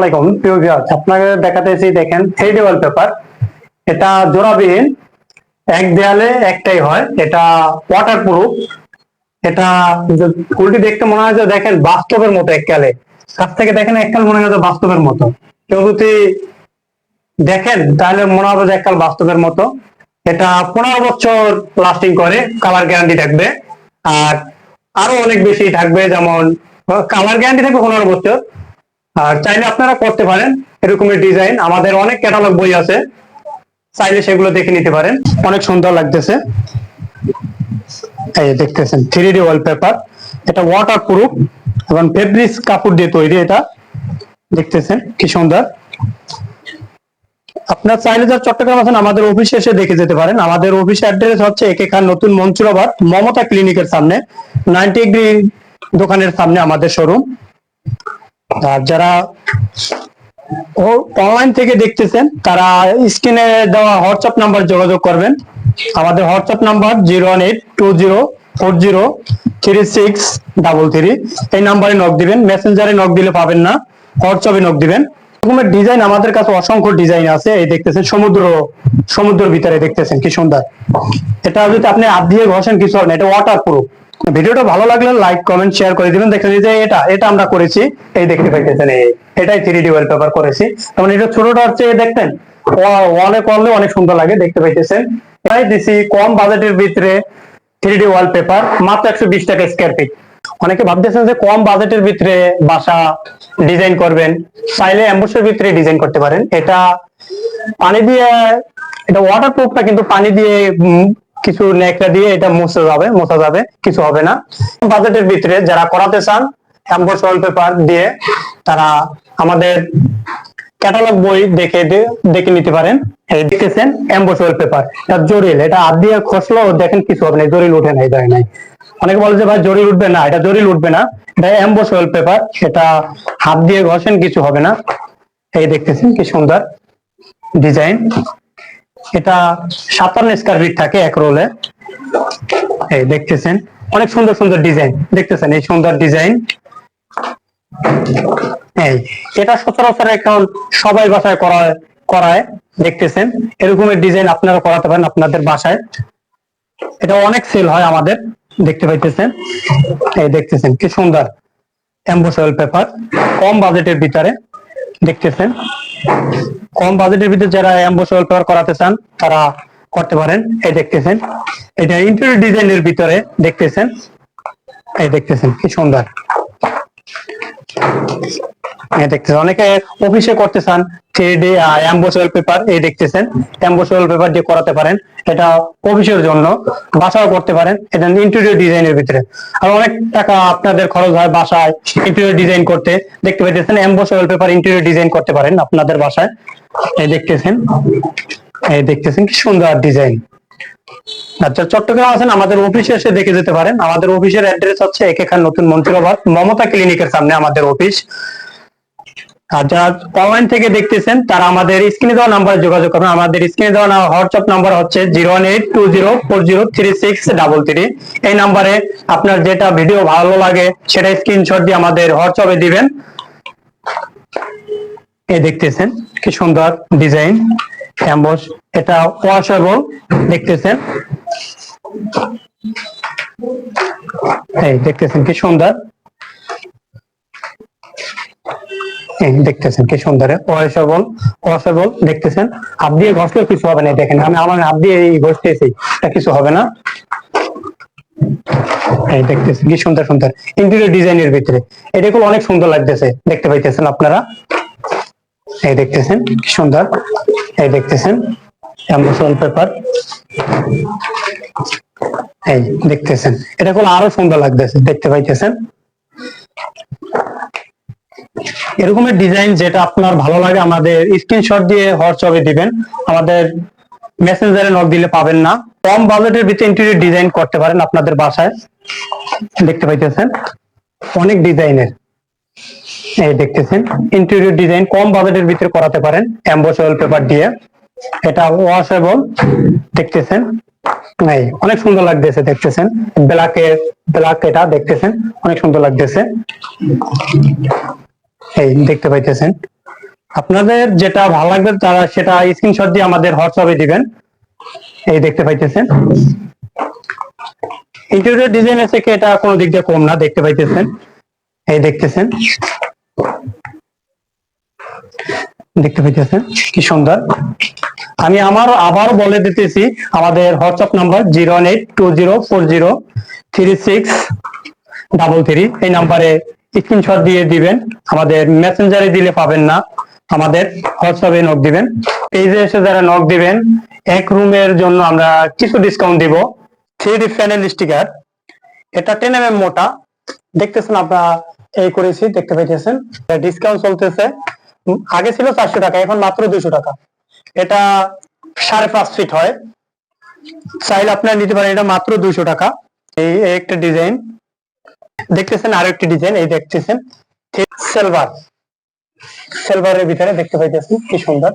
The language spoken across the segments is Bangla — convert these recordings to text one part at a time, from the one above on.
আলাইকুম প্রিয় ভিউয়ার্স, আপনাকে দেখাতেছি দেখেন 3D ওয়ালপেপার। এটা জোড়াবিহীন, এক দেয়ালে একটাই হয়। এটা ওয়াটারপ্রুফ। এটা ফুলটি দেখতে মনে হয় যে দেখেন বাস্তবের মতো, এককালে কাছ থেকে দেখেন এককাল মনে হয় যে বাস্তবের মতো। কেউ যদি দেখেন তাহলে মনে হবে যে এককাল বাস্তবের মতো। এটা 15 বছর লাস্টিং করে, কালার গ্যারান্টি থাকবে। আর আরো অনেক বেশি থাকবে, যেমন কালার গ্যারান্টি থাকবে 15 বছর। আর চাইলে আপনারা করতে পারেন এরকমের ডিজাইন। আমাদের অনেক ক্যাটালগ বই আছে, চাইলে সেগুলো দেখে নিতে পারেন। অনেক সুন্দর লাগতেছে। এই দেখতেছেন 3D ওয়ালপেপার। এটা ওয়াটার প্রুফ এবং ফেব্রিক্স কাপড় দিয়ে তৈরি। এটা দেখতেছেন কি সুন্দর। আপনার চাইলে যারা চট্টগ্রাম আছেন আমাদের অফিসে এসে দেখে যেতে পারেন। আমাদের অফিস অ্যাড্রেস হচ্ছে একে খান নতুন মনসুরাবাদ, মমতা ক্লিনিকের সামনে, 90 দোকানের সামনে আমাদের শোরুম। আর যারা অনলাইন থেকে দেখতেছেন তারা স্ক্রিনে দেওয়া হোয়াটসঅ্যাপ নাম্বার যোগাযোগ করবেন। আমাদের হোয়াটসঅ্যাপ নাম্বার 01820403633। এই নাম্বারে নক দিবেন। মেসেঞ্জারে নক দিলে পাবেন না, হোয়াটসঅ্যাপে নক দিবেন। এরকমের ডিজাইন আমাদের কাছে অসংখ্য ডিজাইন আছে। এই দেখতেছেন সমুদ্রের ভিতরে দেখতেছেন কি সুন্দর। এটা যদি আপনি হাত দিয়ে ঘষেন কিছু হবে না, এটা ওয়াটার প্রুফ। ভিডিওটা ভালো লাগলে লাইক কমেন্ট শেয়ার করে দিবেন। দেখেন যে এটা আমরা করেছি, এই দেখতে পাইতেছেন এটাই 3D ওয়ালপেপার করেছি। কারণ এটা ছোটটা হচ্ছে, দেখতেন ওয়ালে করলে অনেক সুন্দর লাগে, দেখতে পাইতেছেন। তাই দিছি কম বাজেটের ভিতরে 3D ওয়ালপেপার, মাত্র 120 টাকা স্কয়ার ফিট। অনেকে ভাবতেছেন যে কম বাজেটের ভিতরে বাসা ডিজাইন করবেন, চাইলে অ্যাম্বুসের ভিতরে ডিজাইন করতে পারেন। এটা পানি দিয়ে, এটা ওয়াটার প্রুফটা কিন্তু পানি দিয়ে কিছু ন্যাকড়া দিয়ে এটা মোছা যাবে, কিছু হবে না। বাজেটের ভিতরে যারা করাতে চান অ্যাম্বস ওয়ালপেপার দিয়ে, তারা আমাদের ক্যাটালগ বই দেখে নিতে পারেন। এই দেখতেছেন অ্যাম্বস ওয়ালপেপার, এটা জরিল। এটা হাত দিয়ে খসলেও দেখেন কিছু হবে না, জরিল উঠে নাই, দেয় নাই। অনেকে বলে যে ভাই জরিল উঠবে না, এটা জরিল উঠবে না। এটা অ্যাম্বস ওয়ালপেপার, এটা হাত দিয়ে ঘষেন কিছু হবে না। এই দেখতেছেন কি সুন্দর ডিজাইন। এটা 57 স্কয়ার ফিট থাকে এক রোলে। এই দেখতেছেন অনেক সুন্দর সুন্দর ডিজাইন, দেখতেছেন এই সুন্দর ডিজাইন। এই এটা সচরাচর এখন সবাই বাসায় করায় দেখতেছেন। এরকমের ডিজাইন আপনারা করাতে পারেন আপনাদের বাসায়। এটা অনেক সেল হয় আমাদের, দেখতে পাইতেছেন। এই দেখতেছেন কি সুন্দর এমবোস ওয়ালপেপার, কম বাজেটের ভিতরে দেখতেছেন। কম বাজেটের ভিতরে যারা এমবোস ওয়ালপেপার করাতে চান তারা করতে পারেন। এই দেখতেছেন এটা ইন্টেরিয়র ডিজাইনের ভিতরে দেখতেছেন। এই দেখতেছেন কি সুন্দর। দেখতেছেন অনেকে অফিসে করতে চান 3D এমবোস ওয়ালপেপার। এই দেখতেছেন এমবোস ওয়ালপেপার দিয়ে করাতে পারেন। এটা অফিসের জন্য, বাসাও করতে পারেন। এটা ইন্টেরিয়র ডিজাইনের ভিতরে। আর অনেক টাকা আপনাদের খরচ হয় বাসায় ইন্টেরিয়র ডিজাইন করতে। দেখতে পাইতেছেন এমবোস ওয়ালপেপার ইন্টেরিয়র ডিজাইন করতে পারেন আপনাদের বাসায়। এই দেখতেছেন, এই দেখতেছেন কি সুন্দর ডিজাইন। আচ্ছা, চট্টগ্রাম আছেন আমাদের অফিসে এসে দেখে যেতে পারেন। আমাদের অফিসের অ্যাড্রেস হচ্ছে একে খান নতুন মনসুরাবাদ, মমতা ক্লিনিকের সামনে আমাদের অফিস। আর যারা অনলাইন থেকে দেখতেছেন তারা আমাদের স্ক্রিনে দেওয়া নাম্বারে যোগাযোগ করবেন। আমাদের স্ক্রিনে দেওয়া হোয়াটসঅ্যাপ নাম্বার হচ্ছে 01820403633। এই নাম্বারে আপনার যেটা ভিডিও ভালো লাগে সেটা স্ক্রিনশট দিয়ে আমাদের হোয়াটসঅ্যাপে দিবেন। এই দেখতেছেন কি সুন্দর ডিজাইন এমবোস। এটা ওয়াশেবল, দেখতেছেন। এই দেখতেছেন কি সুন্দর। দেখতেছেন কি সুন্দর ওয়াশেবল দেখতেছেন। হাত দিয়ে ঘষলেও কিছু হবে না। দেখেন আমি আমার হাত দিয়ে ঘষতেছি, এটা কিছু হবে না। এই দেখতেছেন কি সুন্দর সুন্দর ইন্টেরিয়র ডিজাইনের ভিতরে। এটাগুলো অনেক সুন্দর লাগতেছে, দেখতে পাইতেছেন আপনারা। এই দেখতেছেন কি সুন্দর। এই দেখতেছেন এমবোস ওয়ালপেপার। এই দেখতেছেন এটা গুলো আরো সুন্দর লাগতেছে, দেখতে পাইতেছেন। এরকমের ডিজাইন যেটা আপনার ভালো লাগে আমাদের স্ক্রিনশট দিয়ে হোয়াটসঅ্যাপে দিবেন। আমাদের মেসেঞ্জারে নক দিলে পাবেন না। কম বাজেটের ভিতরে ইন্টেরিয়র ডিজাইন করতে পারেন আপনাদের বাসায়, দেখতে পাইতেছেন অনেক ডিজাইনের। এই দেখতেছেন ইন্টেরিয়র ডিজাইন কম বাজেটের ভিতরে করাতে পারেন এমবোস ওয়ালপেপার দিয়ে। এটা ওয়াশেবল, দেখতেছেন। এই অনেক সুন্দর লাগতেছে, দেখতেছেন ব্ল্যাক এটা দেখতেছেন অনেক সুন্দর লাগতেছে। এই দেখতে পাইতেছেন আপনাদের যেটা ভালো লাগবে তারা সেটা স্ক্রিনশট দিয়ে আমাদের হোয়াটসঅ্যাপে দিবেন। এই দেখতে পাইতেছেন ইন্টেরিয়র ডিজাইনের থেকে এটা কোনো দিক দিয়ে কম না, দেখতে পাইতেছেন। এই দেখতেছেন কি সুন্দর। আমি আবার বলে দিতেছি, আমাদের হোয়াটসঅ্যাপ নাম্বার 01820403633। এই নাম্বারে স্ক্রিনশট দিয়ে দিবেন। আমাদের মেসেঞ্জারে দিলে পাবেন না, আমাদের হোয়াটসঅ্যাপে নক দিবেন। পেজে এসে যারা নক দিবেন, এক রুমের জন্য আমরা কিছু ডিসকাউন্ট দিব। 3D প্যানেল স্টিকার, এটা 10 mm মোটা, দেখতেছেন আপনারা। এই করেছি, দেখতে পাইতেছেন ডিসকাউন্ট চলতেছে। আগে ছিল 400 টাকা, এখন মাত্র 200 টাকা। এটা 5.5 ফিট হয়, চাইলে আপনারা নিতে পারেন। এটা মাত্র 200 টাকা। এই একটা ডিজাইন দেখতেছেন, আরো একটি ডিজাইন এই দেখতেছেন সিলভারের ভিতরে, দেখতে পাইতেছেন কি সুন্দর।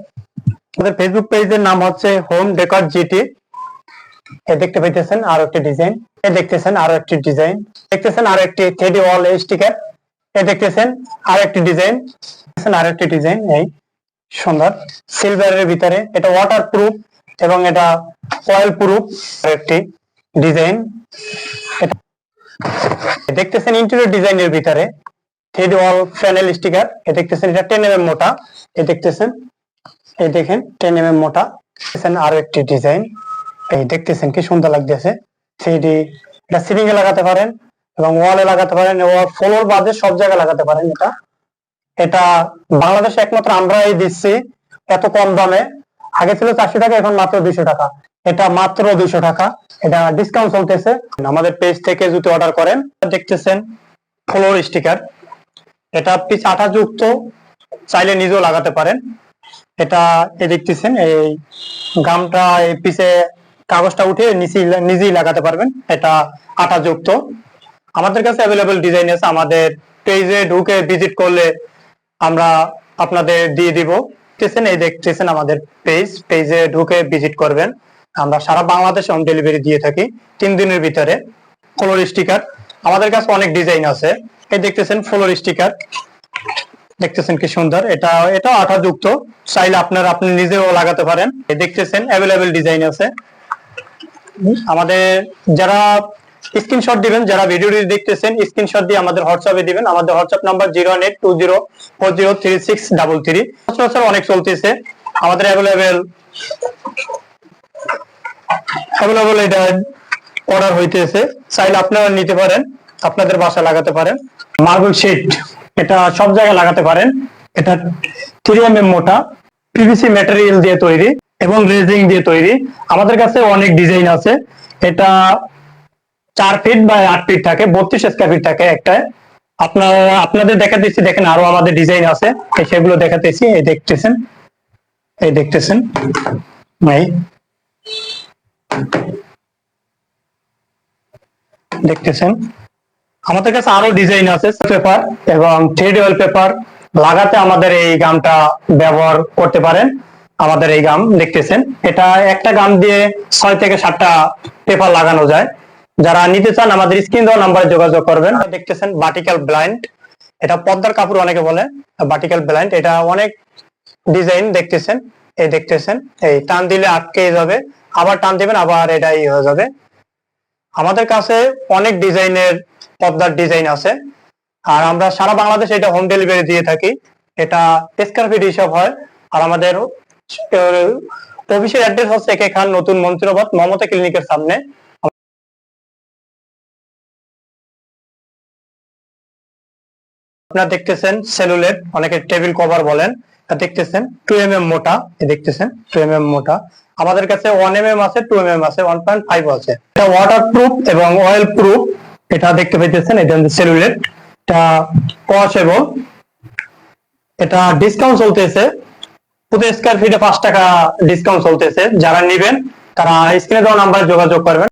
আমাদের ফেসবুক পেজের নাম হচ্ছে হোম ডেকর জিটি। দেখতে পাইতেছেন আরো একটি ডিজাইন, দেখতেছেন আরো একটি ডিজাইন, দেখতেছেন আরো একটি 3D ওয়াল স্টিকার, দেখতেছেন আরো একটি ডিজাইন, আরো একটি ডিজাইন এই সুন্দর সিলভারের ভিতরে। এটা ওয়াটার প্রুফ এবং এটা অয়েল প্রুফ একটি ডিজাইন। দেখতেছেন ইন্টেরিয়র ডিজাইনের ভিতরে 3D ওয়াল প্যানেল স্টিকার। দেখতেছেন এটা 10 mm মোটা। দেখতেছেন, এই দেখেন 10 mm মোটা। দেখতেছেন আরো একটি ডিজাইন, এই দেখতেছেন কি সুন্দর লাগতেছে। 3D, এটা সিলিং এ লাগাতে পারেন এবং ওয়ালে লাগাতে পারেন, ফ্লোর বাদে সব জায়গায় লাগাতে পারেন। এটা বাংলাদেশে একমাত্র আমরাই দিচ্ছি এত কম দামে। আগে ছিল 400 টাকা, এখন মাত্র 200 টাকা। এটা মাত্র 200 টাকা, এটা ডিসকাউন্ট চলতেছে। আমাদের পেজ থেকে যদি অর্ডার করেন, দেখতেছেন ফ্লোর স্টিকার, এটা পিচ আঠা যুক্ত, চাইলে নিজেও লাগাতে পারেন। এটা দেখতেছেন এই গামটা, এই পিছে কাগজটা উঠে নিজেই লাগাতে পারবেন। এটা আঠা যুক্ত। আমাদের কাছে অ্যাভেলেবল ডিজাইন আছে। আমাদের পেজে ঢুকে ভিজিট করলে আমরা আপনাদের দিয়ে দিব। দেখতেছেন, এই দেখতেছেন আমাদের পেজে ঢুকে ভিজিট করবেন। আমরা সারা বাংলাদেশে হোম ডেলিভারি দিয়ে থাকি 3 দিনের ভিতরে। ফ্লোর স্টিকার, আমাদের কাছে অনেক ডিজাইন আছে। এই দেখতেছেন ফ্লোর স্টিকার, দেখতেছেন কি সুন্দর। এটা আঠা যুক্ত, চাইলে আপনি নিজেও লাগাতে পারেন। এই দেখতেছেন অ্যাভেলেবল ডিজাইন আছে। আমাদের যারা স্ক্রিনশট দিবেন, যারা ভিডিওটি দেখতেছেন, স্ক্রিনশট দিয়ে আমাদের হোয়াটসঅ্যাপে দিবেন। আমাদের হোয়াটসঅ্যাপ নাম্বার 01820403633। সচরাচর অনেক চলতেছে, আমাদের অ্যাভেলেবল এটা অর্ডার হইতেছে, চাইলে আপনারা নিতে পারেন, আপনাদের বাসায় লাগাতে পারেন। মার্বেল শিট, এটা সব জায়গায় লাগাতে পারেন। এটা 3 mm মোটা, পিভিসি ম্যাটেরিয়াল দিয়ে তৈরি এবং রেজিং দিয়ে তৈরি। আমাদের কাছে অনেক ডিজাইন আছে। এটা 4 ফিট বা 8 ফিট থাকে, 32 স্কয়ার ফিট থাকে একটা। আপনাদের দেখাতেছি, দেখেন আরো আমাদের ডিজাইন আছে, সেগুলো দেখাতেছি। এই দেখতেছেন দেখতেছেন আমাদের কাছে আরো ডিজাইন আছে। পেপার এবং 3D ওয়েল পেপার লাগাতে আমাদের এই গামটা ব্যবহার করতে পারেন। আমাদের এই গাম দেখতেছেন, এটা একটা গাম দিয়ে 6 থেকে 7টা পেপার লাগানো যায়। যারা নিতে চান আমাদের স্ক্রিন দেওয়া নাম্বারে যোগাযোগ করবেন। দেখতেছেন ভার্টিক্যাল ব্লাইন্ড, এটা পর্দার কাপড় অনেকে বলে, ভার্টিক্যাল ব্লাইন্ড। এটা অনেক ডিজাইন দেখতেছেন, এই টান দিলে আটকে যাবে, আবার টান দিবেন আবার এটাই হয়ে যাবে। আমাদের কাছে অনেক ডিজাইনের পর্দার ডিজাইন আছে, আর আমরা সারা বাংলাদেশে এটা হোম ডেলিভারি দিয়ে থাকি। এটা স্কয়ার ফিট হিসাব হয়। আর আমাদের অফিসের অ্যাড্রেস হচ্ছে একে খান, নতুন মন্ত্রীবাদ, মমতা ক্লিনিকের সামনে। আপনারা দেখতেছেন সেলুলেট, অনেকে টেবিল কভার বলেন। দেখতেছেন 2 mm মোটা, দেখতেছেন 2 mm মোটা। আমাদের কাছে 1 mm আছে, 2 mm আছে, 1.5 আছে। এটা ওয়াটার প্রুফ এবং অয়েল প্রুফ। এটা দেখতে পাইতেছেন, এটা সেলুলেট, এটা ওয়াশেবল। এটা ডিসকাউন্ট চলতেছে, প্রতি স্কয়ার ফিটে 5 টাকা ডিসকাউন্ট চলতেছে। যারা নেবেন তারা স্ক্রিনে দেওয়া নাম্বারে যোগাযোগ করবেন।